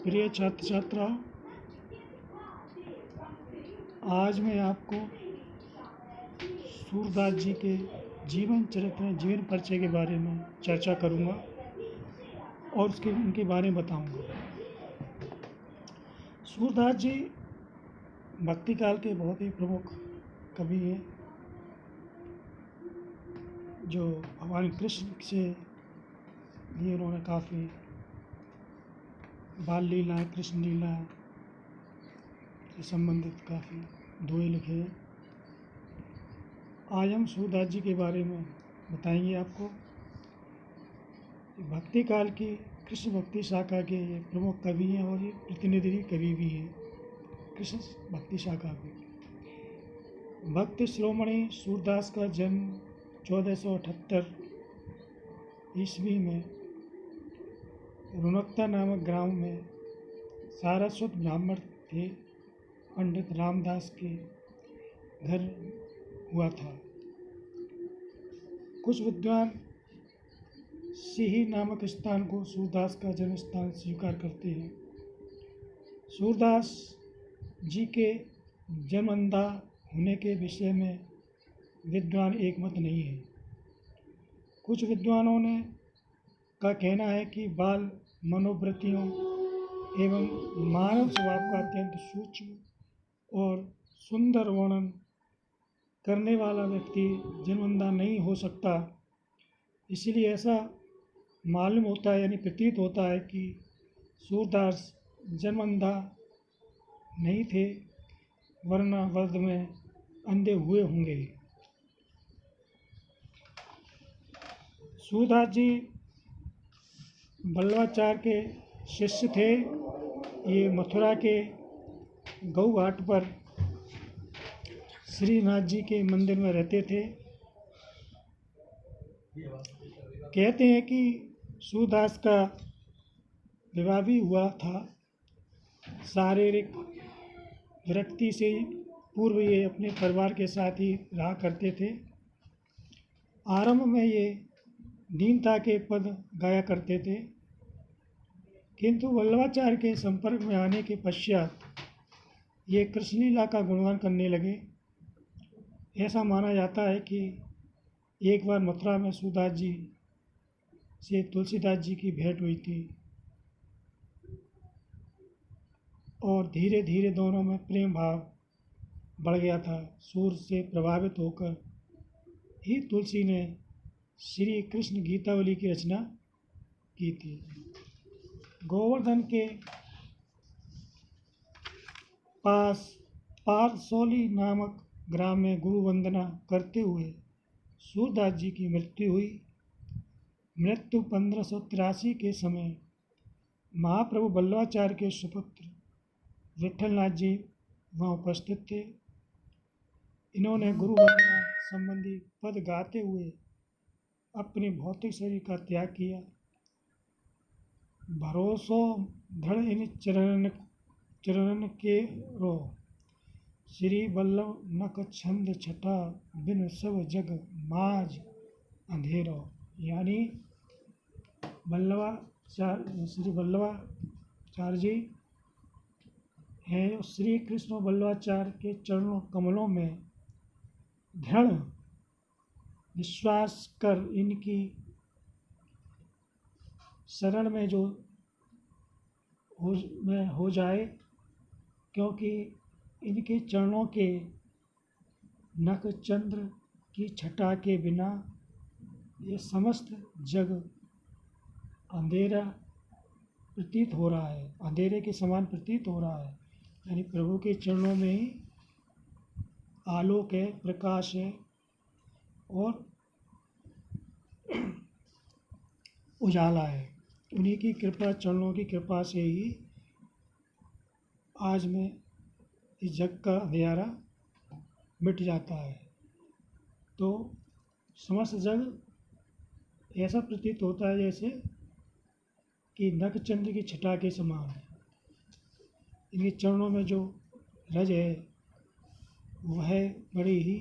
प्रिय छात्र छात्राओं, आज मैं आपको सूरदास जी के जीवन चरित्र जीवन परिचय के बारे में चर्चा करूंगा और उनके बारे में बताऊंगा। सूरदास जी भक्ति काल के बहुत ही प्रमुख कवि हैं, जो भगवान कृष्ण से लिए उन्होंने काफ़ी बाल लीला, कृष्ण लीला से संबंधित काफ़ी दोहे लिखे हैं। आज हम सूरदास जी के बारे में बताएंगे आपको। भक्ति काल की कृष्ण भक्ति शाखा के ये प्रमुख कवि हैं और ये प्रतिनिधि कवि भी हैं कृष्ण भक्ति शाखा के। भक्त शिरोमणि सूरदास का जन्म 1478 ईस्वी में रुनकता नामक ग्राम में सारस्वत ब्राह्मण थे पंडित रामदास के घर हुआ था। कुछ विद्वान सिही नामक स्थान को सूरदास का जन्म स्थान स्वीकार करते हैं। सूरदास जी के जन्मंधा होने के विषय में विद्वान एकमत नहीं है। कुछ विद्वानों ने का कहना है कि बाल मनोवृत्तियों एवं मानव स्वभाव का अत्यंत सूक्ष्म और सुंदर वर्णन करने वाला व्यक्ति जन्मंधा नहीं हो सकता। इसलिए ऐसा मालूम होता है, यानी प्रतीत होता है कि सूरदास जन्मंधा नहीं थे, वरना वर्ध में अंधे हुए होंगे। सूरदास जी बल्लवाचार्य के शिष्य थे। ये मथुरा के गौ घाट पर श्रीनाथ जी के मंदिर में रहते थे। कहते हैं कि सूरदास का विवाह भी हुआ था। शारीरिक विरक्ति से पूर्व ये अपने परिवार के साथ ही रहा करते थे। आरंभ में ये दीनता के पद गाया करते थे, किंतु वल्लभाचार्य के संपर्क में आने के पश्चात ये कृष्णलीला का गुणगान करने लगे। ऐसा माना जाता है कि एक बार मथुरा में सूरदास जी से तुलसीदास जी की भेंट हुई थी और धीरे धीरे दोनों में प्रेम भाव बढ़ गया था। सूर से प्रभावित होकर ही तुलसी ने श्री कृष्ण गीतावली की रचना की थी। गोवर्धन के पास पारसौली नामक ग्राम में गुरु वंदना करते हुए सूरदास जी की मृत्यु हुई। मृत्यु 1583 के समय महाप्रभु बल्लभाचार्य के सुपुत्र विठलनाथ जी वहाँ उपस्थित थे। इन्होंने गुरु वंदना संबंधी पद गाते हुए अपने भौतिक शरीर का त्याग किया। भरोसो दृढ़ इन चरण के रो, श्री वल्लभ नक छंद छटा, बिन सब जग माज अंधेरो। यानी श्री वल्लभाचार्य जी हैं, श्री कृष्ण वल्लभाचार्य के चरणों कमलों में दृढ़ विश्वास कर इनकी शरण में जो हो जाए, क्योंकि इनके चरणों के नख चंद्र की छटा के बिना ये समस्त जग अंधेरा प्रतीत हो रहा है, अंधेरे के समान प्रतीत हो रहा है। यानी प्रभु के चरणों में ही आलोक है, प्रकाश है और उजाला है। उन्हीं की कृपा, चरणों की कृपा से ही आज में इस जग का अंधेरा मिट जाता है। तो समस्त जग ऐसा प्रतीत होता है जैसे कि नख चंद्र की छटा के समान है। इनके चरणों में जो रज है वह बड़ी ही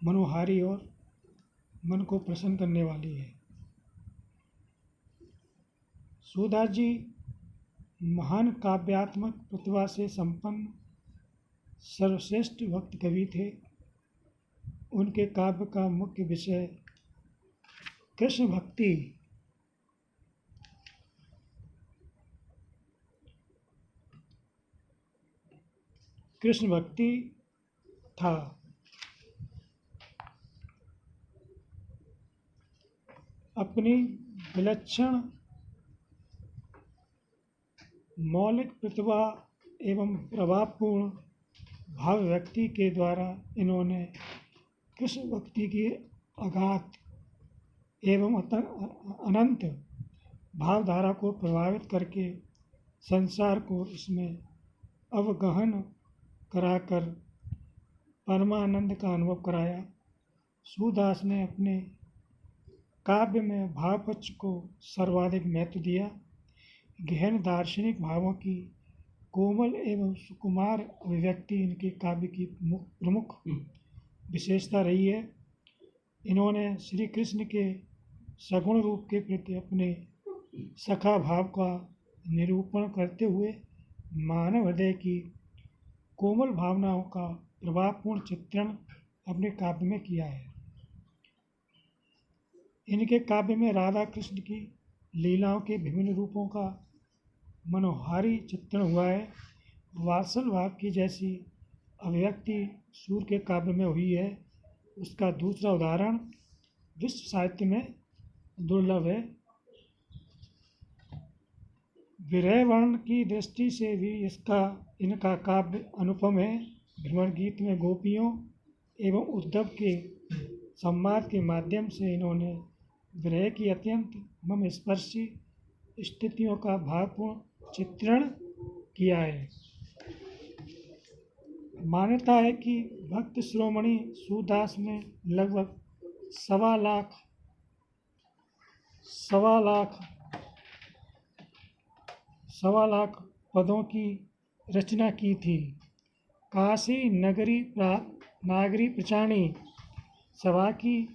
मनोहारी और मन को प्रसन्न करने वाली है। सूरदास जी महान काव्यात्मक प्रतिभा से संपन्न सर्वश्रेष्ठ भक्त कवि थे। उनके काव्य का मुख्य विषय कृष्ण भक्ति था। अपनी विलक्षण मौलिक प्रतिभा एवं प्रभावपूर्ण भाव व्यक्ति के द्वारा इन्होंने कृष्ण भक्ति की अगाध एवं अनंत भावधारा को प्रभावित करके संसार को इसमें अवगहन कराकर परमानंद का अनुभव कराया। सूरदास ने अपने काव्य में भाव पक्ष को सर्वाधिक महत्व दिया। गहन दार्शनिक भावों की कोमल एवं सुकुमार अभिव्यक्ति इनके काव्य की प्रमुख विशेषता रही है। इन्होंने श्री कृष्ण के सगुण रूप के प्रति अपने सखा भाव का निरूपण करते हुए मानव हृदय की कोमल भावनाओं का प्रभावपूर्ण चित्रण अपने काव्य में किया है। इनके काव्य में राधा कृष्ण की लीलाओं के विभिन्न रूपों का मनोहारी चित्रण हुआ है। वात्सल भाव की जैसी अभिव्यक्ति सूर के काव्य में हुई है, उसका दूसरा उदाहरण विश्व साहित्य में दुर्लभ है। विरह वर्ण की दृष्टि से भी इनका काव्य अनुपम है। भ्रमर गीत में गोपियों एवं उद्धव के संवाद के माध्यम से इन्होंने विरह की अत्यंत मर्मस्पर्शी स्थितियों का भावपूर्ण चित्रण किया है। मान्यता है कि भक्त शिरोमणि सूरदास ने लगभग सवा लाख पदों की रचना की थी। काशी नागरी प्रचारणी सभा की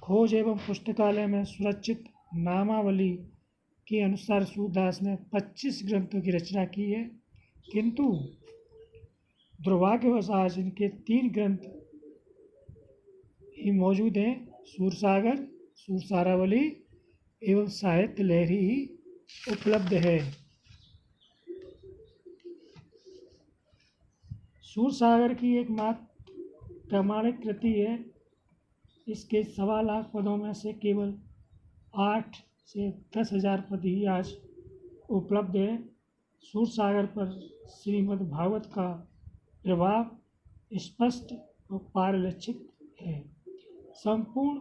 खोज एवं पुस्तकालय में सुरक्षित नामावली के अनुसार सूरदास ने 25 ग्रंथों की रचना की है, किंतु दुर्भाग्यवश आज इनके 3 ग्रंथ ही मौजूद हैं। सूरसागर, सूरसारावली एवं साहित्य लहरी ही उपलब्ध है। सूरसागर की एकमात्र प्रामाणिक कृति है। इसके 1.25 लाख पदों में से केवल 8 से 10,000 पद ही आज उपलब्ध है। सूरसागर पर श्रीमद् भागवत का प्रभाव स्पष्ट और पारलक्षित है। संपूर्ण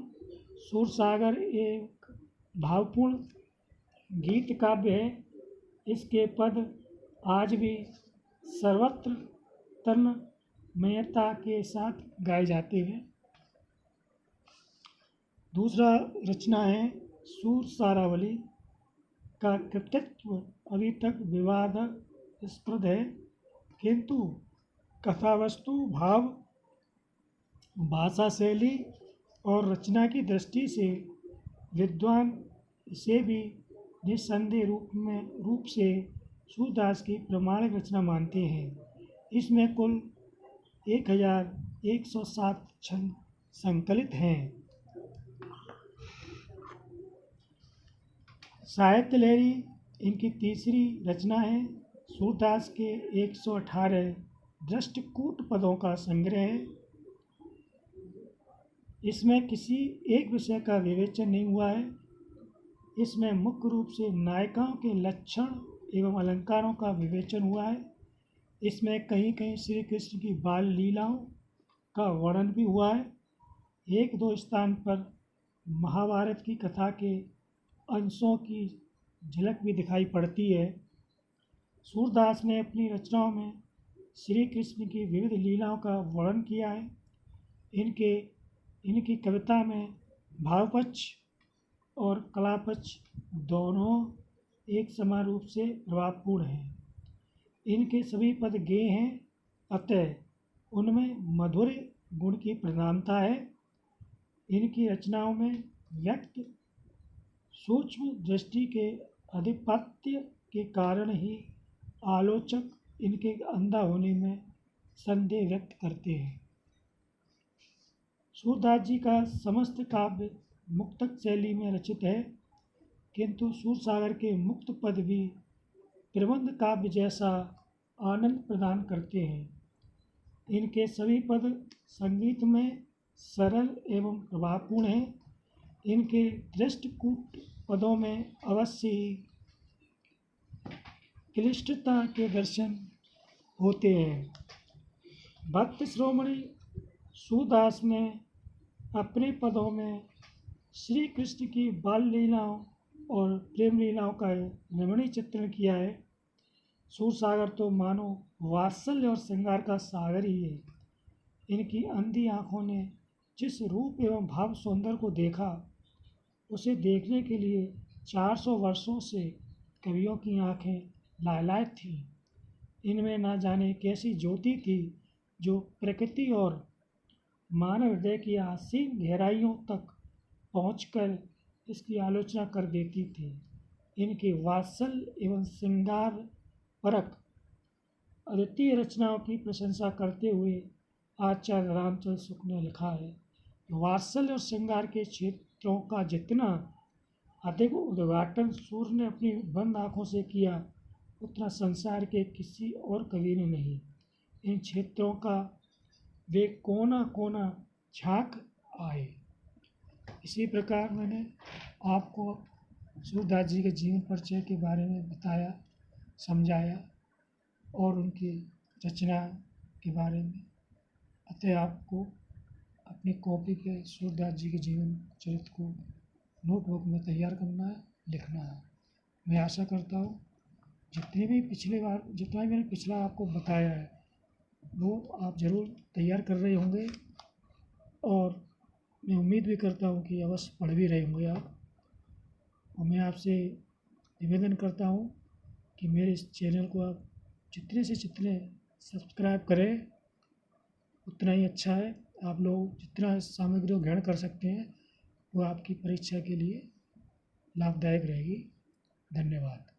सूरसागर एक भावपूर्ण गीत काव्य है। इसके पद आज भी सर्वत्र तन्मयता के साथ गाए जाते हैं। दूसरा रचना है सूरसारावली का कृतित्व अभी तक विवादास्पद है, किंतु कथावस्तु, भाव, भाषा शैली और रचना की दृष्टि से विद्वान इसे भी निस्संदेह रूप से सूरदास की प्रामाणिक रचना मानते हैं। इसमें कुल 1107 छंद संकलित हैं। साहित्य लहरी इनकी तीसरी रचना है। सूरदास के 118 दृष्टकूट पदों का संग्रह है। इसमें किसी एक विषय का विवेचन नहीं हुआ है। इसमें मुख्य रूप से नायिकाओं के लक्षण एवं अलंकारों का विवेचन हुआ है। इसमें कहीं कहीं श्री कृष्ण की बाल लीलाओं का वर्णन भी हुआ है। 1-2 स्थान पर महाभारत की कथा के अंशों की झलक भी दिखाई पड़ती है। सूरदास ने अपनी रचनाओं में श्री कृष्ण की विविध लीलाओं का वर्णन किया है। इनकी कविता में भावपक्ष और कलापक्ष दोनों एक समान रूप से प्रभावपूर्ण हैं। इनके सभी पद गेय हैं, अतः उनमें मधुर गुण की प्रधानता है। इनकी रचनाओं में व्यक्त सूक्ष्म दृष्टि के आधिपत्य के कारण ही आलोचक इनके अंधा होने में संदेह व्यक्त करते हैं। सूरदास जी का समस्त काव्य मुक्तक शैली में रचित है, किंतु सूरसागर के मुक्त पद भी प्रबंध काव्य जैसा आनंद प्रदान करते हैं। इनके सभी पद संगीत में सरल एवं प्रभावपूर्ण हैं। इनके दृष्टिकूट पदों में अवश्य ही क्लिष्टता के दर्शन होते हैं। भक्त शिरोमणि सूरदास ने अपने पदों में श्री कृष्ण की बाल लीलाओं और प्रेम लीलाओं का रमणीय चित्रण किया है। सूरसागर तो मानो वात्सल्य और श्रृंगार का सागर ही है। इनकी अंधी आँखों ने जिस रूप एवं भाव सौंदर्य को देखा, उसे देखने के लिए 400 वर्षों से कवियों की आँखें लालायित थीं। इनमें ना जाने कैसी ज्योति थी जो प्रकृति और मानव हृदय की असीम गहराइयों तक पहुंचकर इसकी आलोचना कर देती थी। इनके वात्सल्य एवं श्रृंगार परक अद्वितीय रचनाओं की प्रशंसा करते हुए आचार्य रामचंद्र शुक्ल ने लिखा है, वात्सल्य और श्रृंगार के क्षेत्रों का जितना अधिक उद्घाटन सूर्य ने अपनी बंद आँखों से किया, उतना संसार के किसी और कवि ने नहीं। इन क्षेत्रों का वे कोना कोना झांक आए। इसी प्रकार मैंने आपको सूरदास जी के जीवन परिचय के बारे में बताया, समझाया और उनकी रचना के बारे में। अतः आपको अपनी कॉपी पे सूरदास जी के जीवन चरित्र को नोटबुक में तैयार करना है, लिखना है। मैं आशा करता हूँ जितनी भी जितना भी मैंने पिछला आपको बताया है वो आप ज़रूर तैयार कर रहे होंगे, और मैं उम्मीद भी करता हूँ कि अवश्य पढ़ भी रहे होंगे आप। और मैं आपसे निवेदन करता हूँ कि मेरे इस चैनल को आप जितने से जितने सब्सक्राइब करें उतना ही अच्छा है। आप लोग जितना सामग्री ग्रहण कर सकते हैं वो आपकी परीक्षा के लिए लाभदायक रहेगी। धन्यवाद।